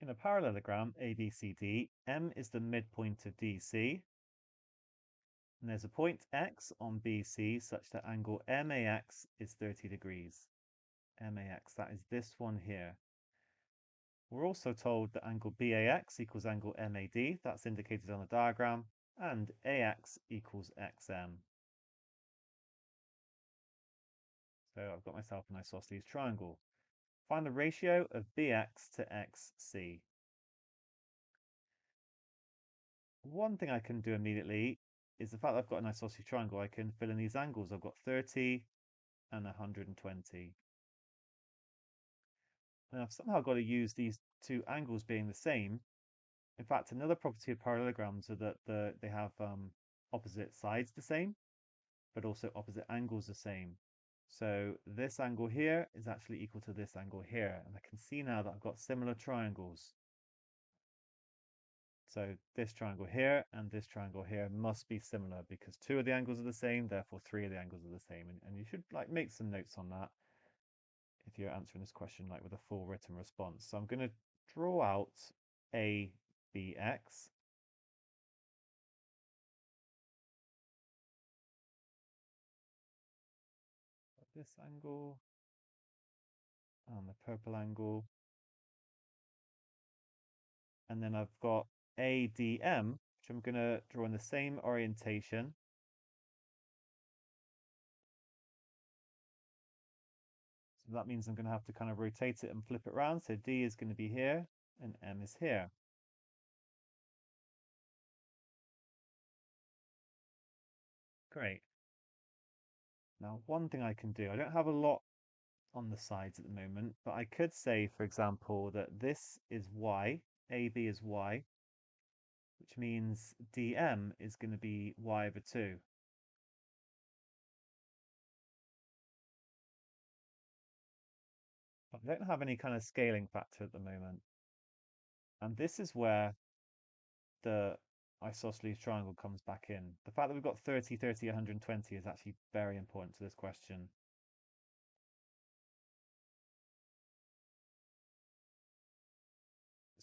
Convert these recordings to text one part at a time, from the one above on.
In a parallelogram ABCD, M is the midpoint of DC, and there's a point X on BC such that angle MAX is 30 degrees. MAX, that is this one here. We're also told that angle BAX equals angle MAD, that's indicated on the diagram, and AX equals XM. So I've got myself an isosceles triangle. Find the ratio of BX to XC. One thing I can do immediately is the fact that I've got an isosceles triangle, I can fill in these angles. I've got 30 and 120. And I've somehow got to use these two angles being the same. In fact, another property of parallelograms are that they have opposite sides the same, but also opposite angles the same. So this angle here is actually equal to this angle here. And I can see now that I've got similar triangles. So this triangle here and this triangle here must be similar because two of the angles are the same, therefore three of the angles are the same. And you should like make some notes on that if you're answering this question like with a full written response. So I'm going to draw out ABX. This angle and the purple angle. And then I've got ADM, which I'm going to draw in the same orientation. So that means I'm going to have to kind of rotate it and flip it around. So D is going to be here and M is here. Great. Now, one thing I can do, I don't have a lot on the sides at the moment, but I could say, for example, that this is Y, AB is Y, which means DM is going to be Y over 2. But I don't have any kind of scaling factor at the moment. And this is where the isosceles triangle comes back in. The fact that we've got 30, 30, 120 is actually very important to this question.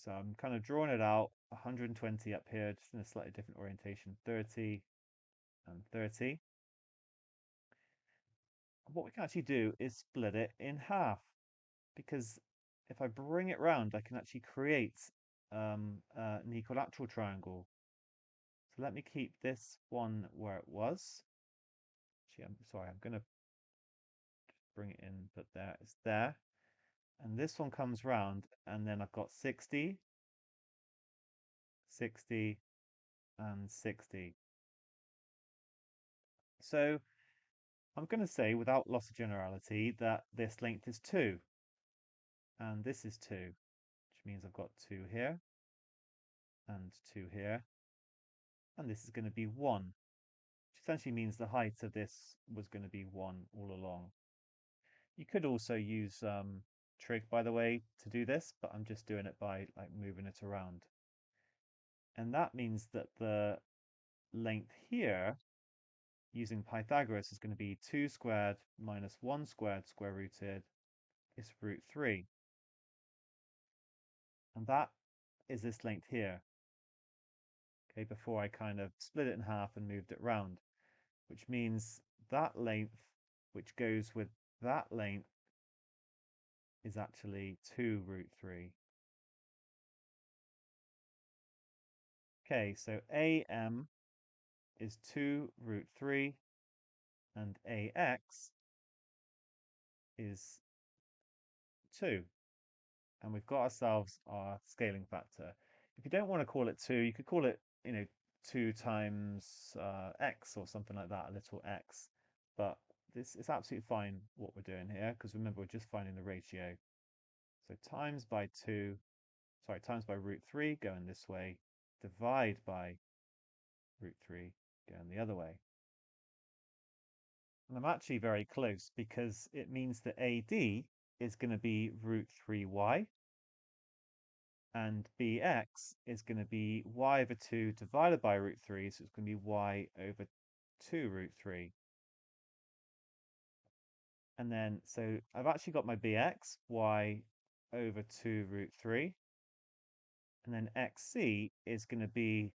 So I'm kind of drawing it out, 120 up here, just in a slightly different orientation, 30 and 30. What we can actually do is split it in half, because if I bring it round, I can actually create an equilateral triangle. So let me keep this one where it was. Actually, I'm sorry, I'm going to bring it in, but there it's there. And this one comes round, and then I've got 60, 60, and 60. So I'm going to say, without loss of generality, that this length is 2, and this is 2, which means I've got 2 here, and 2 here, and this is going to be 1, which essentially means the height of this was going to be 1 all along. You could also use trig, by the way, to do this, but I'm just doing it by like moving it around. And that means that the length here, using Pythagoras, is going to be 2 squared minus 1 squared square rooted is root 3. And that is this length here. Okay, before I kind of split it in half and moved it round, which means that length, which goes with that length, is actually 2 root 3. Okay, so AM is 2 root 3 and AX is 2. And we've got ourselves our scaling factor. If you don't want to call it 2, you could call it, 2 times x or something like that, a little x. But this is absolutely fine what we're doing here, because remember, we're just finding the ratio. So times by root 3 going this way, divide by root 3 going the other way. And I'm actually very close because it means that AD is going to be root 3y, and bx is going to be y over 2 divided by root 3, so it's going to be y over 2 root 3. And then, so I've actually got my bx, y over 2 root 3. And then XC is going to be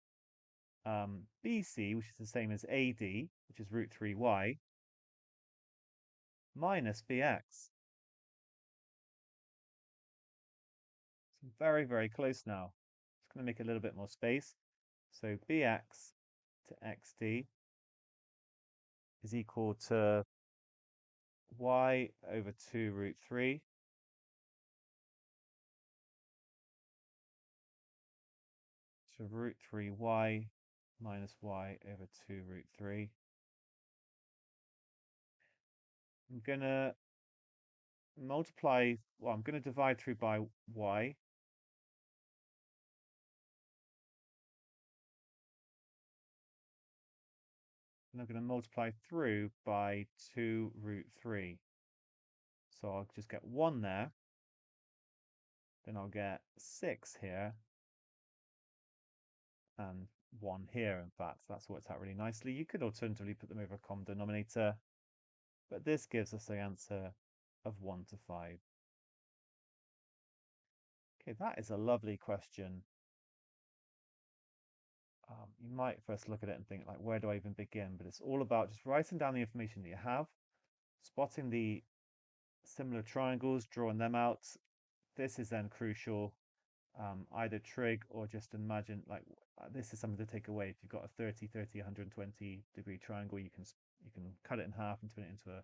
BC, which is the same as AD, which is root 3y, minus BX. So very, very close now. Just going to make a little bit more space. So BX to XD is equal to y over 2 root 3 to root 3y minus y over 2 root 3. I'm going to multiply, well, I'm going to divide through by y. And I'm going to multiply through by 2 root 3. So I'll just get 1 there. Then I'll get 6 here. And 1 here, in fact. That's worked out really nicely. You could alternatively put them over a common denominator. But this gives us the answer of 1 to 5. Okay, that is a lovely question. You might first look at it and think, like, where do I even begin? But it's all about just writing down the information that you have, spotting the similar triangles, drawing them out. This is then crucial. Either trig or just imagine, like, this is something to take away. If you've got a 30, 30, 120 degree triangle, you can cut it in half and turn it into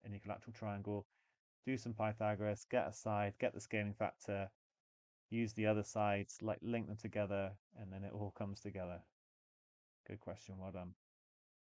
an equilateral triangle. Do some Pythagoras, get a side, get the scaling factor, use the other sides, like link them together, and then it all comes together. Good question, well done.